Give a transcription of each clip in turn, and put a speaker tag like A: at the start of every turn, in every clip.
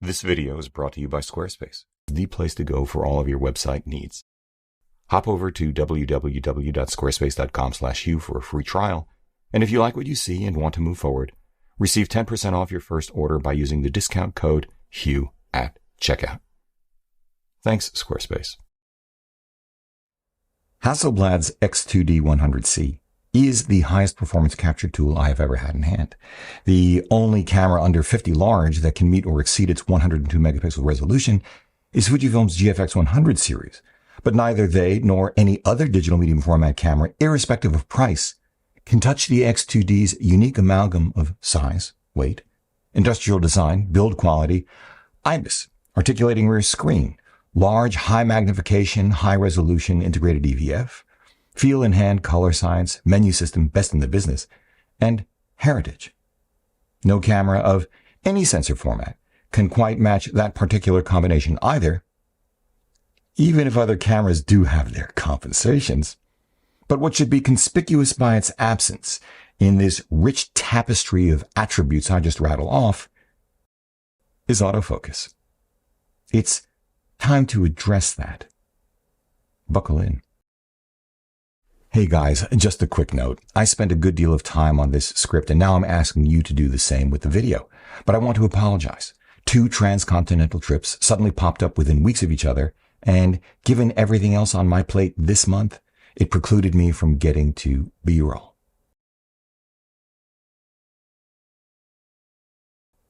A: This video is brought to you by Squarespace, the place to go for all of your website needs. Hop over to www.squarespace.com/Hugh for a free trial, and if you like what you see and want to move forward, receive 10% off your first order by using the discount code Hugh at checkout. Thanks, Squarespace. Hasselblad's X2D 100C is the highest performance capture tool I have ever had in hand. The only camera under 50 large that can meet or exceed its 102 megapixel resolution is Fujifilm's GFX 100 series, but neither they nor any other digital medium format camera, irrespective of price, can touch the X2D's unique amalgam of size, weight, industrial design, build quality, IBIS, articulating rear screen, large high magnification, high resolution integrated EVF, feel in hand color science, menu system best in the business, and heritage. No camera of any sensor format can quite match that particular combination either, even if other cameras do have their compensations. But what should be conspicuous by its absence in this rich tapestry of attributes I just rattle off is autofocus. It's time to address that. Buckle in. Hey guys, just a quick note. I spent a good deal of time on this script and now I'm asking you to do the same with the video. But I want to apologize. 2 transcontinental trips suddenly popped up within weeks of each other, and given everything else on my plate this month, it precluded me from getting to B-roll.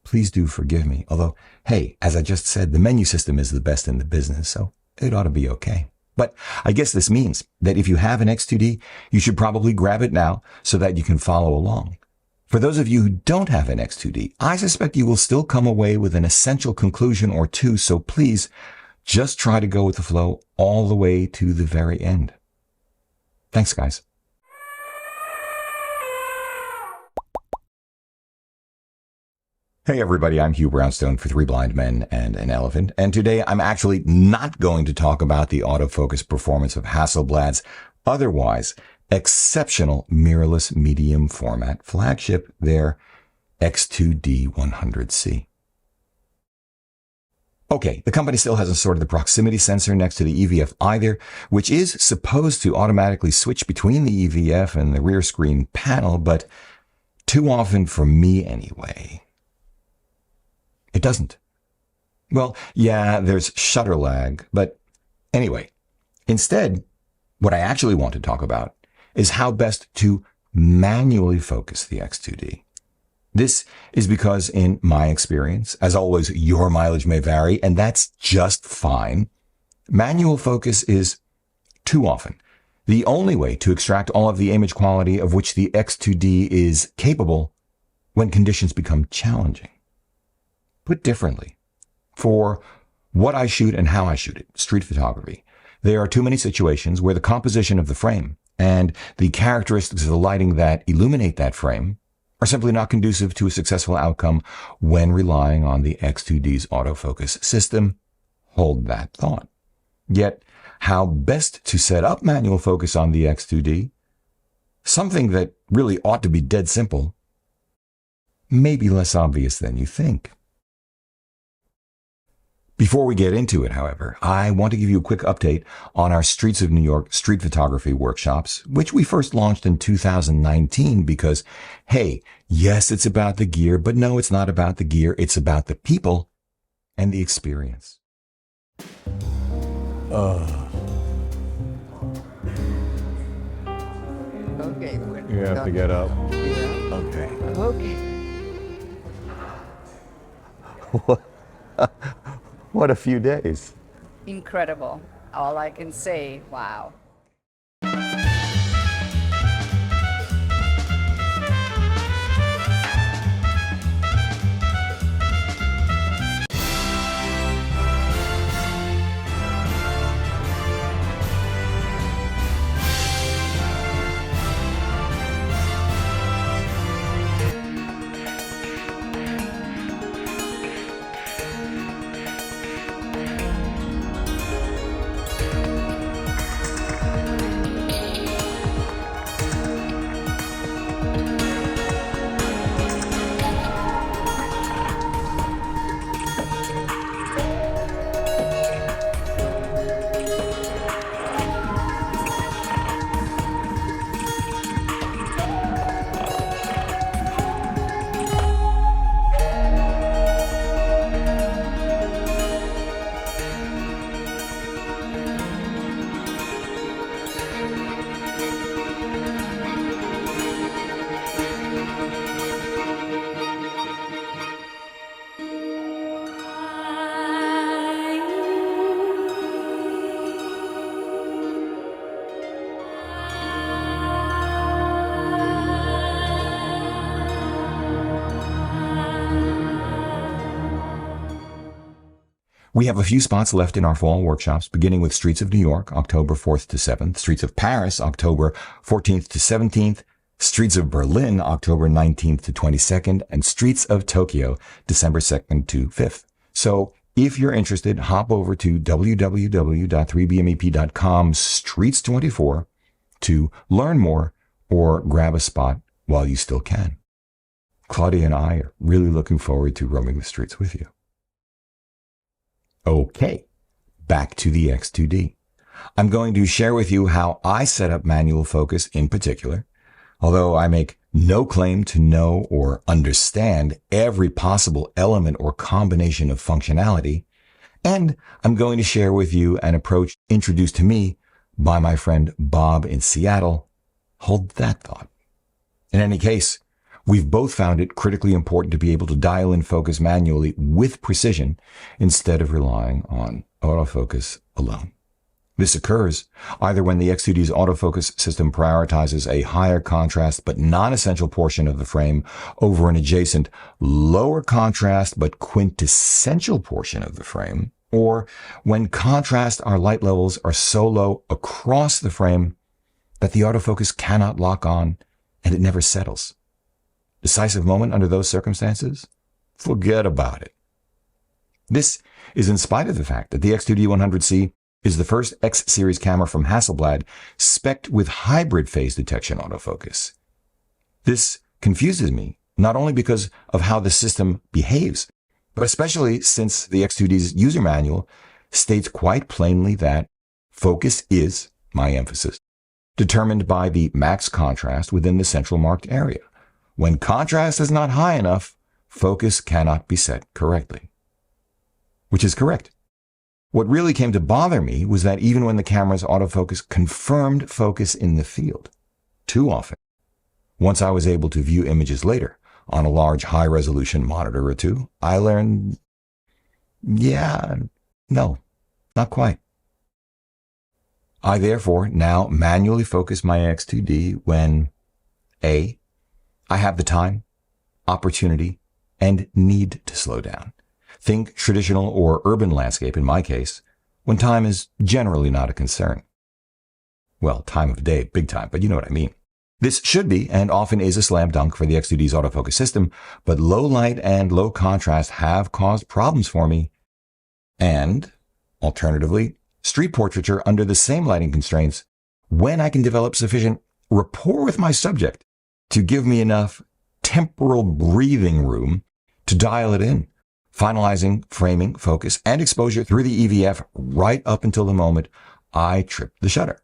A: Please do forgive me, although, hey, as I just said, the menu system is the best in the business, so it ought to be okay. But I guess this means that if you have an X2D, you should probably grab it now so that you can follow along. For those of you who don't have an X2D, I suspect you will still come away with an essential conclusion or two, so please just try to go with the flow all the way to the very end. Thanks, guys. Hey everybody, I'm Hugh Brownstone for 3 Blind Men and an Elephant, and today I'm actually not going to talk about the autofocus performance of Hasselblad's otherwise exceptional mirrorless medium format flagship, their X2D 100C. Okay, the company still hasn't sorted the proximity sensor next to the EVF either, which is supposed to automatically switch between the EVF and the rear screen panel, but too often for me anyway, it doesn't. Well, yeah, there's shutter lag, but anyway, instead, what I actually want to talk about is how best to manually focus the X2D. This is because in my experience, as always, your mileage may vary, and that's just fine. Manual focus is too often the only way to extract all of the image quality of which the X2D is capable when conditions become challenging. Put differently, for what I shoot and how I shoot it, street photography, there are too many situations where the composition of the frame and the characteristics of the lighting that illuminate that frame are simply not conducive to a successful outcome when relying on the X2D's autofocus system. Hold that thought. Yet, how best to set up manual focus on the X2D, something that really ought to be dead simple, may be less obvious than you think. Before we get into it, however, I want to give you a quick update on our Streets of New York street photography workshops, which we first launched in 2019 because, hey, yes, it's about the gear, but no, it's not about the gear. It's about the people and the experience.
B: Okay.
C: You have to get up.
B: Yeah.
C: Okay.
B: Okay.
C: What a few days.
D: Incredible. All I can say, wow.
A: We have a few spots left in our fall workshops, beginning with Streets of New York, October 4th to 7th, Streets of Paris, October 14th to 17th, Streets of Berlin, October 19th to 22nd, and Streets of Tokyo, December 2nd to 5th. So if you're interested, hop over to www.3bmep.com/streets24 to learn more or grab a spot while you still can. Claudia and I are really looking forward to roaming the streets with you. Okay, back to the X2D. I'm going to share with you how I set up manual focus in particular, although I make no claim to know or understand every possible element or combination of functionality, and I'm going to share with you an approach introduced to me by my friend Bob in Seattle. Hold that thought. In any case, we've both found it critically important to be able to dial in focus manually with precision instead of relying on autofocus alone. This occurs either when the X2D's autofocus system prioritizes a higher contrast but non-essential portion of the frame over an adjacent lower contrast but quintessential portion of the frame, or when contrast or light levels are so low across the frame that the autofocus cannot lock on and it never settles. Decisive moment under those circumstances? Forget about it. This is in spite of the fact that the X2D 100C is the first X-series camera from Hasselblad spec'd with hybrid phase detection autofocus. This confuses me, not only because of how the system behaves, but especially since the X2D's user manual states quite plainly that focus is, my emphasis, determined by the max contrast within the central marked area. When contrast is not high enough, focus cannot be set correctly. Which is correct. What really came to bother me was that even when the camera's autofocus confirmed focus in the field, too often, once I was able to view images later on a large high-resolution monitor or two, I learned, no, not quite. I therefore now manually focus my X2D when A, I have the time, opportunity, and need to slow down. Think traditional or urban landscape in my case, when time is generally not a concern. Well, time of day, big time, but you know what I mean. This should be, and often is, a slam dunk for the X2D's autofocus system, but low light and low contrast have caused problems for me. And, alternatively, street portraiture under the same lighting constraints when I can develop sufficient rapport with my subject to give me enough temporal breathing room to dial it in, finalizing framing, focus, and exposure through the EVF right up until the moment I trip the shutter.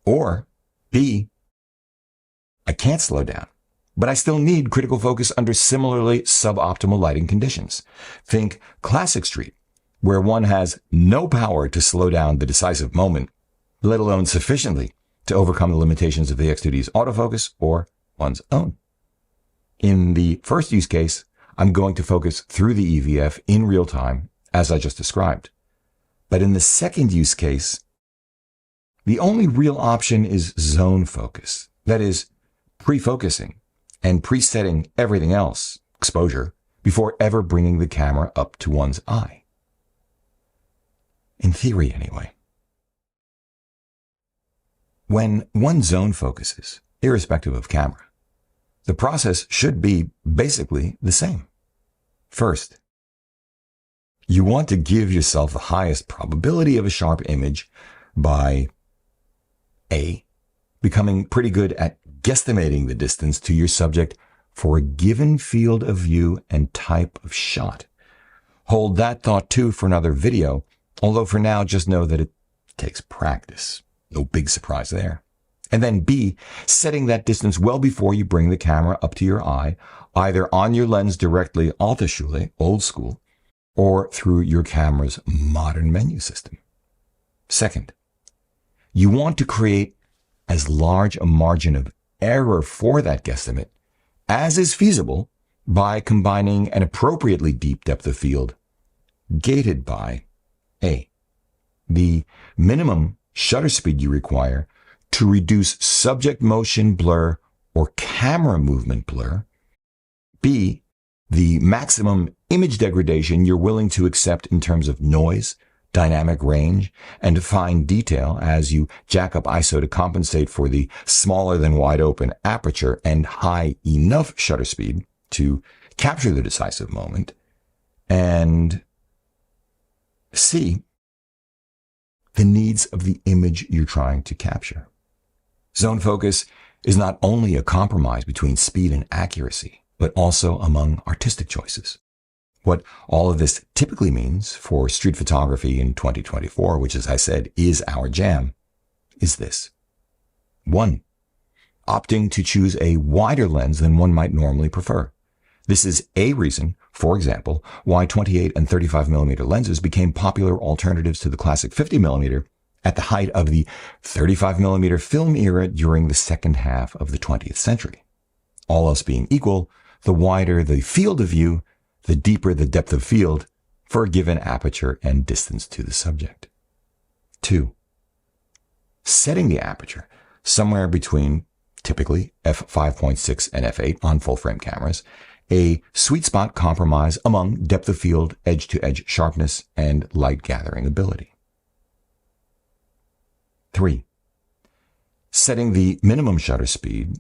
A: Or B, I can't slow down, but I still need critical focus under similarly suboptimal lighting conditions. Think classic street, where one has no power to slow down the decisive moment, let alone sufficiently to overcome the limitations of the X2D's autofocus or one's own. In the first use case, I'm going to focus through the EVF in real time, as I just described. But in the second use case, the only real option is zone focus. That is, pre-focusing and presetting everything else, exposure, before ever bringing the camera up to one's eye. In theory, anyway. When one zone focuses, irrespective of camera, the process should be basically the same. First, you want to give yourself the highest probability of a sharp image by A, becoming pretty good at guesstimating the distance to your subject for a given field of view and type of shot. Hold that thought too for another video, although for now just know that it takes practice. No big surprise there. And then B, setting that distance well before you bring the camera up to your eye, either on your lens directly, alte Schule, old school, or through your camera's modern menu system. Second, you want to create as large a margin of error for that guesstimate as is feasible by combining an appropriately deep depth of field, gated by A, the minimum shutter speed you require to reduce subject motion blur or camera movement blur, B, the maximum image degradation you're willing to accept in terms of noise, dynamic range, and fine detail as you jack up ISO to compensate for the smaller than wide open aperture and high enough shutter speed to capture the decisive moment, and C, the needs of the image you're trying to capture. Zone focus is not only a compromise between speed and accuracy, but also among artistic choices. What all of this typically means for street photography in 2024, which, as I said, is our jam, is this. 1. Opting to choose a wider lens than one might normally prefer. This is a reason, for example, why 28 and 35mm lenses became popular alternatives to the classic 50mm at the height of the 35mm film era during the second half of the 20th century. All else being equal, the wider the field of view, the deeper the depth of field for a given aperture and distance to the subject. 2. Setting the aperture somewhere between typically f5.6 and f8 on full-frame cameras, a sweet spot compromise among depth of field, edge-to-edge sharpness, and light gathering ability. 3. Setting the minimum shutter speed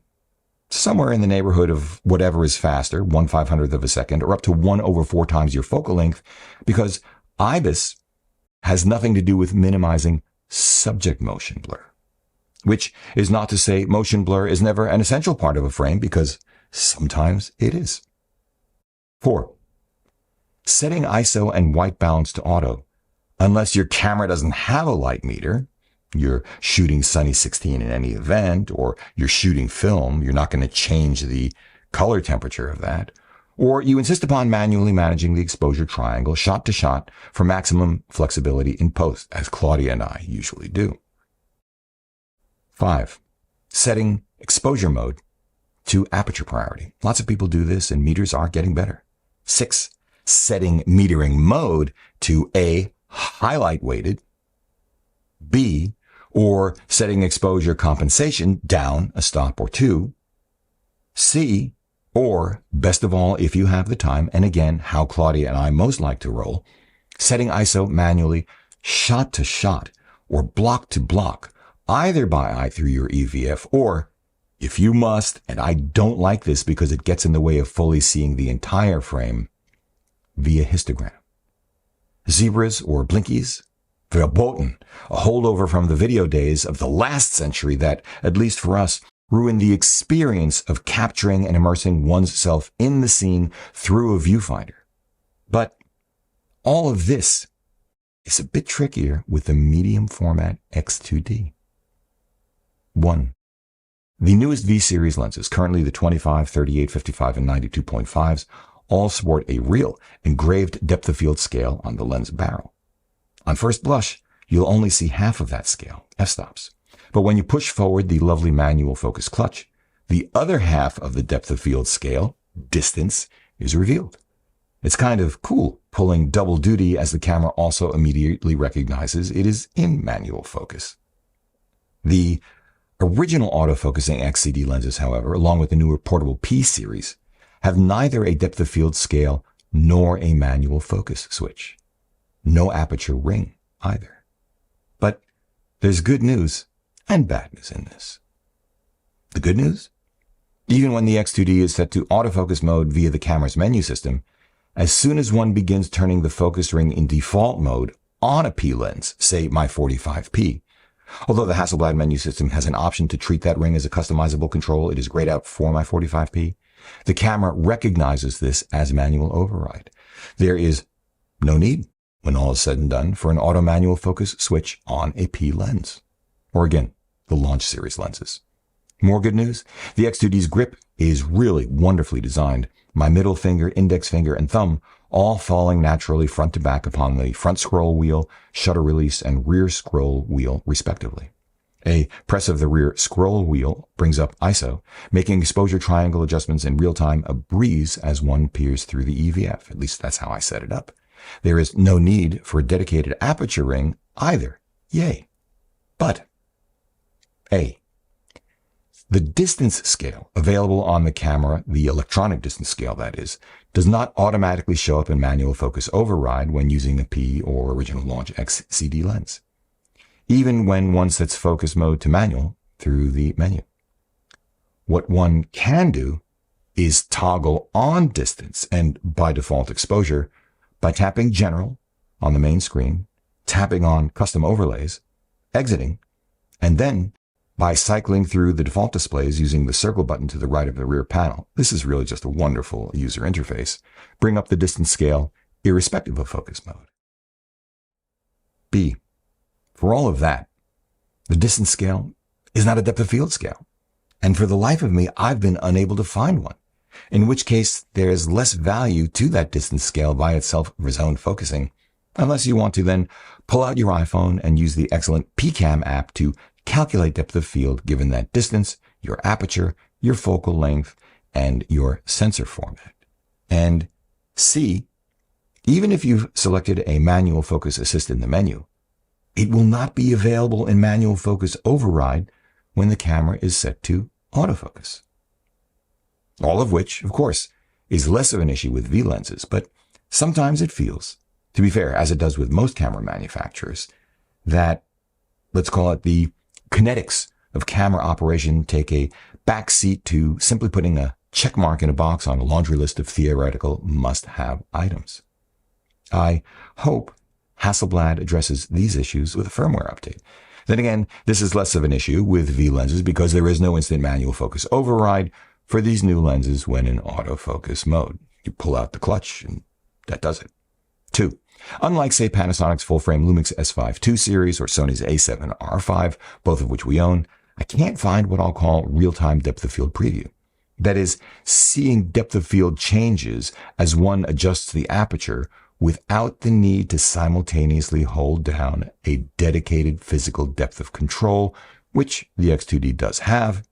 A: somewhere in the neighborhood of whatever is faster, 1/500th of a second, or up to 1/4 times your focal length, because IBIS has nothing to do with minimizing subject motion blur. Which is not to say motion blur is never an essential part of a frame, because sometimes it is. 4. Setting ISO and white balance to auto, unless your camera doesn't have a light meter, you're shooting Sunny 16 in any event, or you're shooting film, you're not going to change the color temperature of that, or you insist upon manually managing the exposure triangle shot to shot for maximum flexibility in post, as Claudia and I usually do. 5. Setting exposure mode to aperture priority. Lots of people do this, and meters are getting better. 6. Setting metering mode to A, highlight weighted, B, or setting exposure compensation down a stop or two, C, or best of all, if you have the time, and again, how Claudia and I most like to roll, setting ISO manually shot to shot or block to block, either by eye through your EVF, or if you must, and I don't like this because it gets in the way of fully seeing the entire frame, via histogram. Zebras or blinkies, verboten, a holdover from the video days of the last century that, at least for us, ruined the experience of capturing and immersing one's self in the scene through a viewfinder. But all of this is a bit trickier with the medium format X2D. 1. The newest V-series lenses, currently the 25, 38, 55, and 92.5s, all sport a real engraved depth of field scale on the lens barrel. On first blush, you'll only see half of that scale, f-stops. But when you push forward the lovely manual focus clutch, the other half of the depth of field scale, distance, is revealed. It's kind of cool, pulling double duty as the camera also immediately recognizes it is in manual focus. The original autofocusing XCD lenses, however, along with the newer portable P series, have neither a depth of field scale nor a manual focus switch. No aperture ring either. But there's good news and bad news in this. The good news? Even when the X2D is set to autofocus mode via the camera's menu system, as soon as one begins turning the focus ring in default mode on a P lens, say my 45P, although the Hasselblad menu system has an option to treat that ring as a customizable control, it is grayed out for my 45P, the camera recognizes this as manual override. There is no need, when all is said and done, for an auto manual focus switch on a P lens. Or again, the launch series lenses. More good news, the X2D's grip is really wonderfully designed. My middle finger, index finger, and thumb all falling naturally front to back upon the front scroll wheel, shutter release, and rear scroll wheel, respectively. A press of the rear scroll wheel brings up ISO, making exposure triangle adjustments in real time a breeze as one peers through the EVF. At least that's how I set it up. There is no need for a dedicated aperture ring either. Yay. But A. The distance scale available on the camera, the electronic distance scale that is, does not automatically show up in manual focus override when using a P or original launch XCD lens, even when one sets focus mode to manual through the menu. What one can do is toggle on distance and by default exposure by tapping General on the main screen, tapping on Custom Overlays, exiting, and then by cycling through the default displays using the circle button to the right of the rear panel. This is really just a wonderful user interface. Bring up the distance scale irrespective of focus mode. B. For all of that, the distance scale is not a depth of field scale. And for the life of me, I've been unable to find one, in which case there is less value to that distance scale by itself for zone focusing, unless you want to then pull out your iPhone and use the excellent PCAM app to calculate depth of field given that distance, your aperture, your focal length, and your sensor format. And C, even if you've selected a manual focus assist in the menu, it will not be available in manual focus override when the camera is set to autofocus. All of which, of course, is less of an issue with V lenses, but sometimes it feels, to be fair, as it does with most camera manufacturers, that, let's call it the kinetics of camera operation take a backseat to simply putting a check mark in a box on a laundry list of theoretical must-have items. I hope Hasselblad addresses these issues with a firmware update. Then again, this is less of an issue with V lenses because there is no instant manual focus override for these new lenses when in autofocus mode. You pull out the clutch and that does it. 2. Unlike, say, Panasonic's full-frame Lumix S5 II series or Sony's A7 R5, both of which we own, I can't find what I'll call real-time depth of field preview. That is, seeing depth of field changes as one adjusts the aperture without the need to simultaneously hold down a dedicated physical depth of control, which the X2D does have,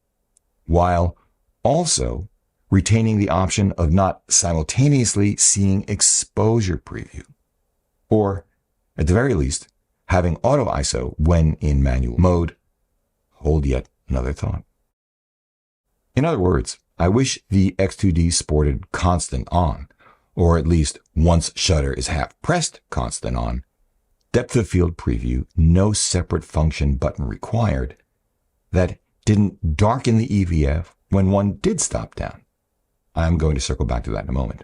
A: while also retaining the option of not simultaneously seeing exposure preview, or, at the very least, having auto ISO when in manual mode. Hold yet another thought. In other words, I wish the X2D sported constant on, or at least once shutter is half pressed constant on, depth of field preview, no separate function button required, that didn't darken the EVF when one did stop down. I'm going to circle back to that in a moment.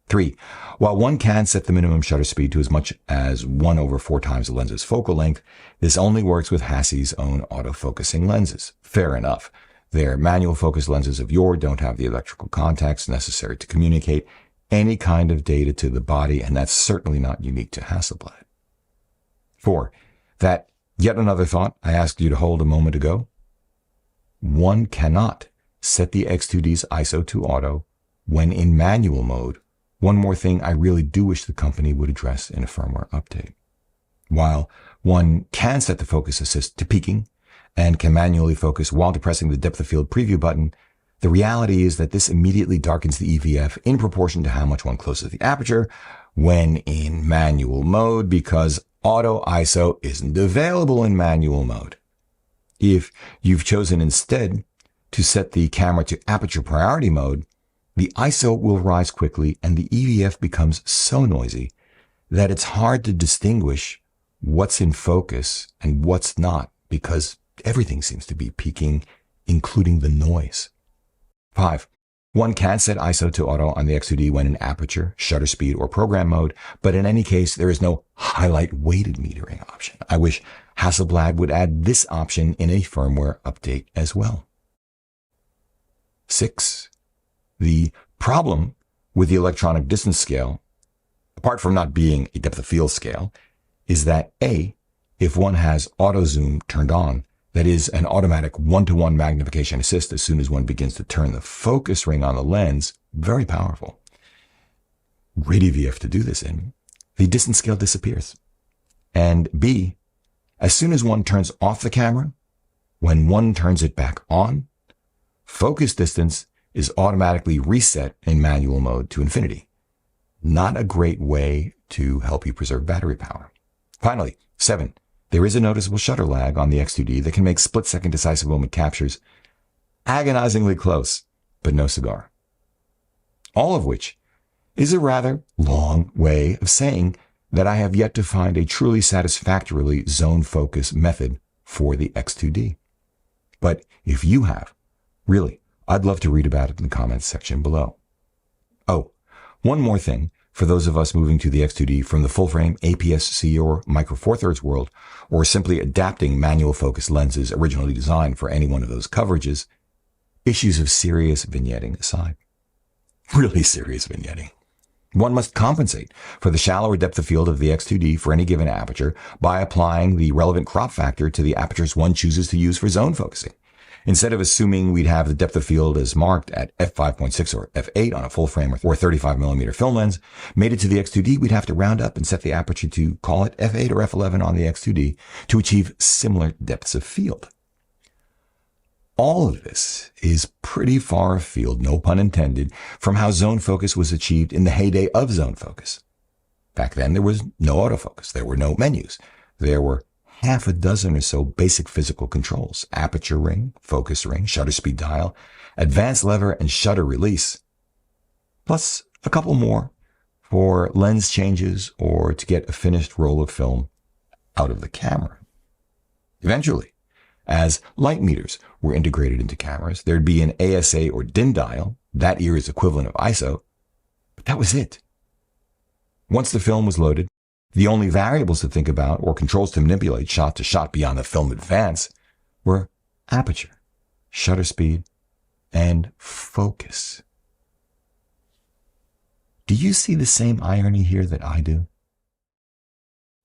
A: 3. While one can set the minimum shutter speed to as much as 1/4 times the lens's focal length, this only works with Hassie's own autofocusing lenses. Fair enough. Their manual focus lenses of yore don't have the electrical contacts necessary to communicate any kind of data to the body, and that's certainly not unique to Hasselblad. 4. That yet another thought I asked you to hold a moment ago. One cannot set the X2D's ISO to auto when in manual mode. One more thing I really do wish the company would address in a firmware update. While one can set the focus assist to peaking and can manually focus while depressing the depth of field preview button, the reality is that this immediately darkens the EVF in proportion to how much one closes the aperture when in manual mode because auto ISO isn't available in manual mode. If you've chosen instead to set the camera to aperture priority mode, the ISO will rise quickly and the EVF becomes so noisy that it's hard to distinguish what's in focus and what's not because everything seems to be peaking, including the noise. 5. One can set ISO to auto on the X2D when in aperture, shutter speed, or program mode, but in any case, there is no highlight weighted metering option. I wish Hasselblad would add this option in a firmware update as well. 6. The problem with the electronic distance scale, apart from not being a depth of field scale, is that A, if one has auto zoom turned on, that is an automatic 1-to-1 magnification assist as soon as one begins to turn the focus ring on the lens, very powerful. Great EVF to do this in, the distance scale disappears. And B, as soon as one turns off the camera, when one turns it back on, focus distance is automatically reset in manual mode to infinity. Not a great way to help you preserve battery power. Finally, 7. There is a noticeable shutter lag on the X2D that can make split-second decisive moment captures agonizingly close, but no cigar. All of which is a rather long way of saying that I have yet to find a truly satisfactorily zone focus method for the X2D. But if you have, really, I'd love to read about it in the comments section below. Oh, one more thing for those of us moving to the X2D from the full-frame APS-C or Micro Four Thirds world, or simply adapting manual focus lenses originally designed for any one of those coverages, issues of serious vignetting aside. Really serious vignetting. One must compensate for the shallower depth of field of the X2D for any given aperture by applying the relevant crop factor to the apertures one chooses to use for zone focusing. Instead of assuming we'd have the depth of field as marked at f5.6 or f8 on a full frame or 35mm film lens, made it to the X2D, we'd have to round up and set the aperture to, call it f8 or f11 on the X2D to achieve similar depths of field. All of this is pretty far afield, no pun intended, from how zone focus was achieved in the heyday of zone focus. Back then, there was no autofocus. There were no menus. There were half a dozen or so basic physical controls: aperture ring, focus ring, shutter speed dial, advance lever, and shutter release, plus a couple more for lens changes or to get a finished roll of film out of the camera. Eventually, as light meters were integrated into cameras, there'd be an ASA or DIN dial, that era's equivalent of ISO, but that was it. Once the film was loaded, the only variables to think about or controls to manipulate shot to shot beyond the film advance were aperture, shutter speed, and focus. Do you see the same irony here that I do?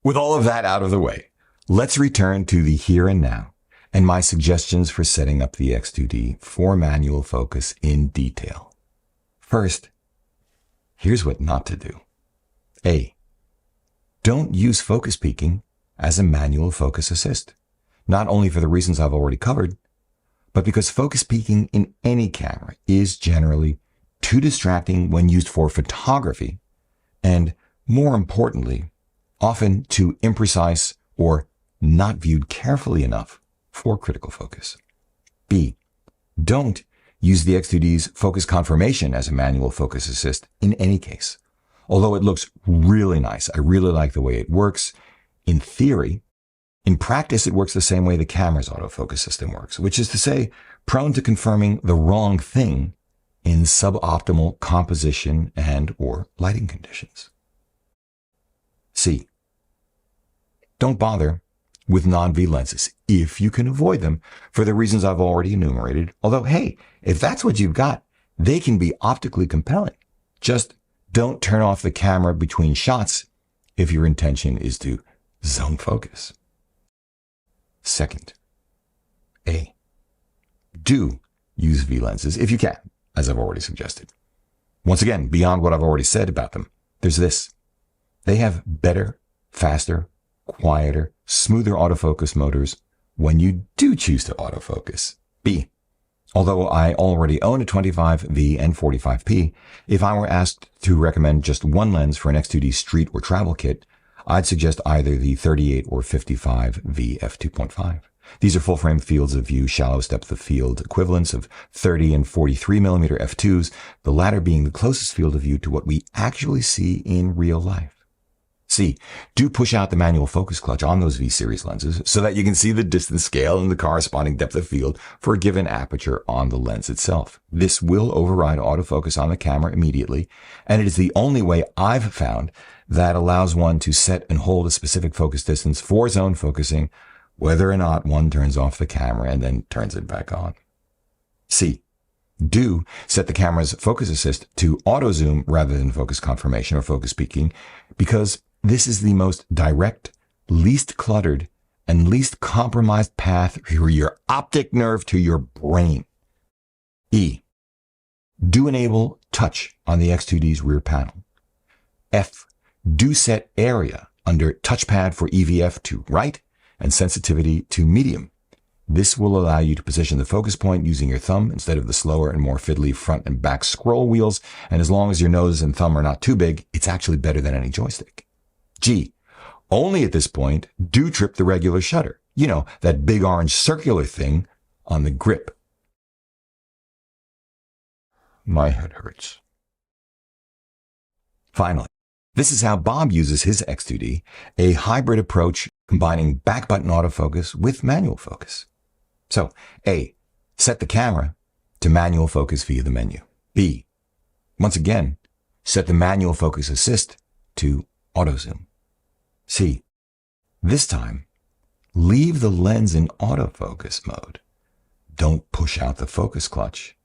A: With all of that out of the way, let's return to the here and now and my suggestions for setting up the X2D for manual focus in detail. First, here's what not to do. A. Don't use focus peaking as a manual focus assist, not only for the reasons I've already covered, but because focus peaking in any camera is generally too distracting when used for photography, and more importantly, often too imprecise or not viewed carefully enough for critical focus. B. Don't use the X2D's focus confirmation as a manual focus assist in any case. Although it looks really nice, I really like the way it works. In theory, in practice, it works the same way the camera's autofocus system works, which is to say, prone to confirming the wrong thing in suboptimal composition and or lighting conditions. C. Don't bother with non-V lenses if you can avoid them for the reasons I've already enumerated. Although, hey, if that's what you've got, they can be optically compelling. Just don't turn off the camera between shots if your intention is to zone focus. Second, A. Do use V lenses if you can, as I've already suggested. Once again, beyond what I've already said about them, there's this. They have better, faster, quieter, smoother autofocus motors when you do choose to autofocus. B. Although I already own a 25V and 45P, if I were asked to recommend just one lens for an X2D street or travel kit, I'd suggest either the 38 or 55V f2.5. These are full-frame fields of view, shallowest depth of field equivalents of 30 and 43mm f2s, the latter being the closest field of view to what we actually see in real life. C. Do push out the manual focus clutch on those V-series lenses so that you can see the distance scale and the corresponding depth of field for a given aperture on the lens itself. This will override autofocus on the camera immediately, and it is the only way I've found that allows one to set and hold a specific focus distance for zone focusing, whether or not one turns off the camera and then turns it back on. C. Do set the camera's focus assist to auto zoom rather than focus confirmation or focus peaking, because this is the most direct, least cluttered, and least compromised path through your optic nerve to your brain. E. Do enable touch on the X2D's rear panel. F. Do set area under touchpad for EVF to right and sensitivity to medium. This will allow you to position the focus point using your thumb instead of the slower and more fiddly front and back scroll wheels, and as long as your nose and thumb are not too big, it's actually better than any joystick. G. Only at this point, do trip the regular shutter. You know, that big orange circular thing on the grip. My head hurts. Finally, this is how Bob uses his X2D, a hybrid approach combining back button autofocus with manual focus. So, A, set the camera to manual focus via the menu. B, once again, set the manual focus assist to auto zoom. C, this time, leave the lens in autofocus mode. Don't push out the focus clutch.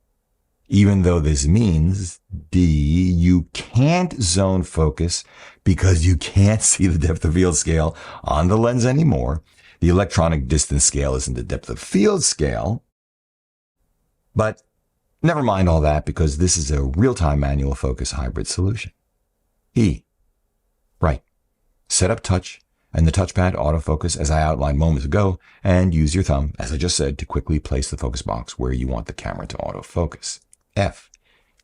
A: Even though this means, D, you can't zone focus because you can't see the depth of field scale on the lens anymore. The electronic distance scale isn't the depth of field scale. But never mind all that because this is a real-time manual focus hybrid solution. E, right, set up touch and the touchpad autofocus as I outlined moments ago, and use your thumb, as I just said, to quickly place the focus box where you want the camera to autofocus. F,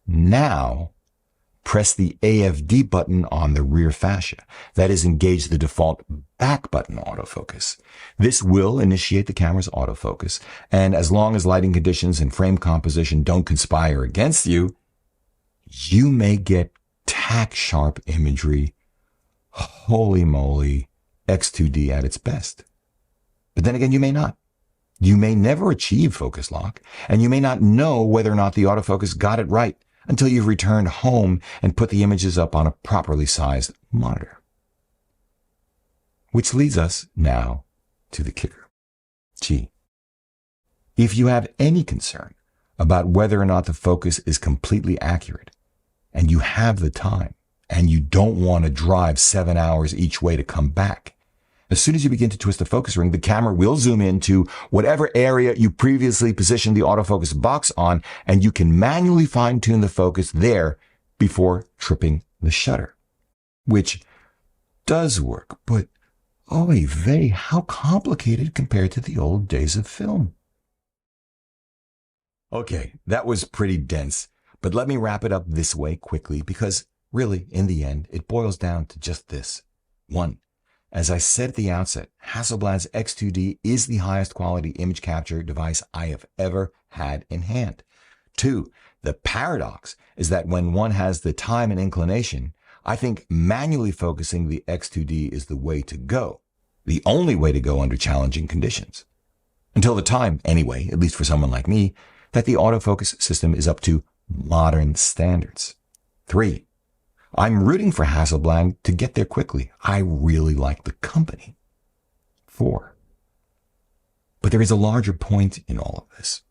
A: now press the AFD button on the rear fascia. That is, engage the default back button autofocus. This will initiate the camera's autofocus, and as long as lighting conditions and frame composition don't conspire against you, you may get tack-sharp imagery. Holy moly, X2D at its best. But then again, you may not. You may never achieve focus lock, and you may not know whether or not the autofocus got it right until you've returned home and put the images up on a properly sized monitor. Which leads us now to the kicker. G. If you have any concern about whether or not the focus is completely accurate, and you have the time, and you don't want to drive 7 hours each way to come back, as soon as you begin to twist the focus ring, the camera will zoom into whatever area you previously positioned the autofocus box on, and you can manually fine-tune the focus there before tripping the shutter. Which does work, but oy vey, how complicated compared to the old days of film. Okay, that was pretty dense, but let me wrap it up this way quickly because really, in the end, it boils down to just this. 1. As I said at the outset, Hasselblad's X2D is the highest quality image capture device I have ever had in hand. 2, the paradox is that when one has the time and inclination, I think manually focusing the X2D is the way to go. The only way to go under challenging conditions. Until the time, anyway, at least for someone like me, that the autofocus system is up to modern standards. 3, I'm rooting for Hasselblad to get there quickly. I really like the company. 4. But there is a larger point in all of this.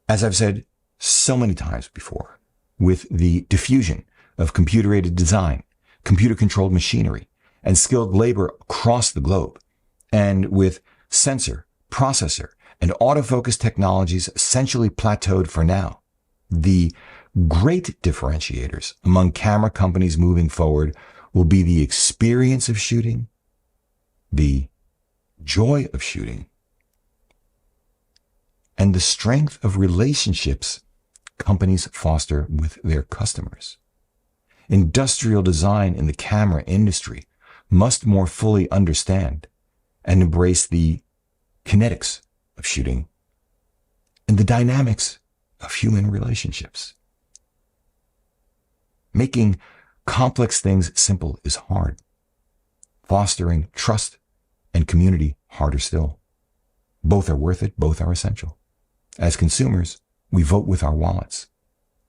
A: As I've said so many times before, with the diffusion of computer-aided design, computer-controlled machinery, and skilled labor across the globe, and with sensor, processor, and autofocus technologies essentially plateaued for now, the great differentiators among camera companies moving forward will be the experience of shooting, the joy of shooting, and the strength of relationships companies foster with their customers. Industrial design in the camera industry must more fully understand and embrace the kinetics of shooting and the dynamics of human relationships. Making complex things simple is hard. Fostering trust and community harder still. Both are worth it, both are essential. As consumers, we vote with our wallets.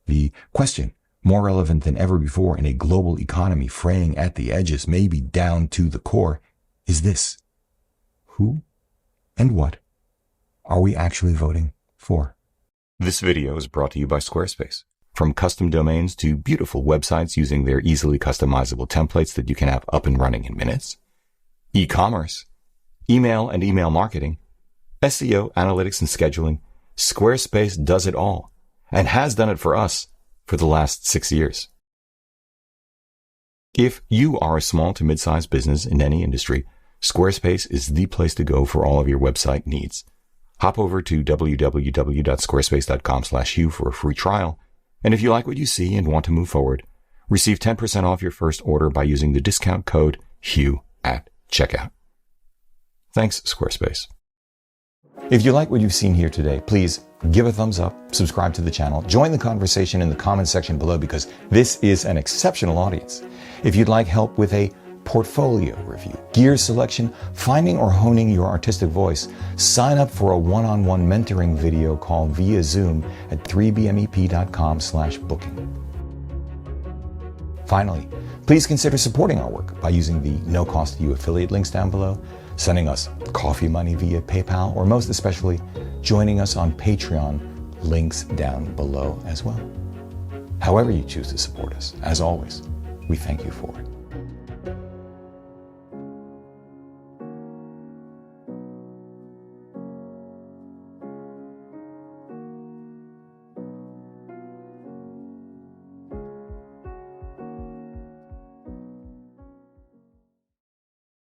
A: The question, more relevant than ever before in a global economy fraying at the edges, maybe down to the core, is this. Who and what are we actually voting for? This video is brought to you by Squarespace. From custom domains to beautiful websites using their easily customizable templates that you can have up and running in minutes, e-commerce, email and email marketing, SEO, analytics, and scheduling, Squarespace does it all and has done it for us for the last 6 years. If you are a small to mid-sized business in any industry, Squarespace is the place to go for all of your website needs. Hop over to www.squarespace.com/Hugh for a free trial. And if you like what you see and want to move forward, receive 10% off your first order by using the discount code Hugh at checkout. Thanks, Squarespace. If you like what you've seen here today, please give a thumbs up, subscribe to the channel, join the conversation in the comments section below because this is an exceptional audience. If you'd like help with a portfolio review, gear selection, finding or honing your artistic voice, sign up for a one-on-one mentoring video call via Zoom at 3bmep.com/booking. Finally, please consider supporting our work by using the no-cost-to-you affiliate links down below, sending us coffee money via PayPal, or most especially, joining us on Patreon, links down below as well. However you choose to support us, as always, we thank you for it.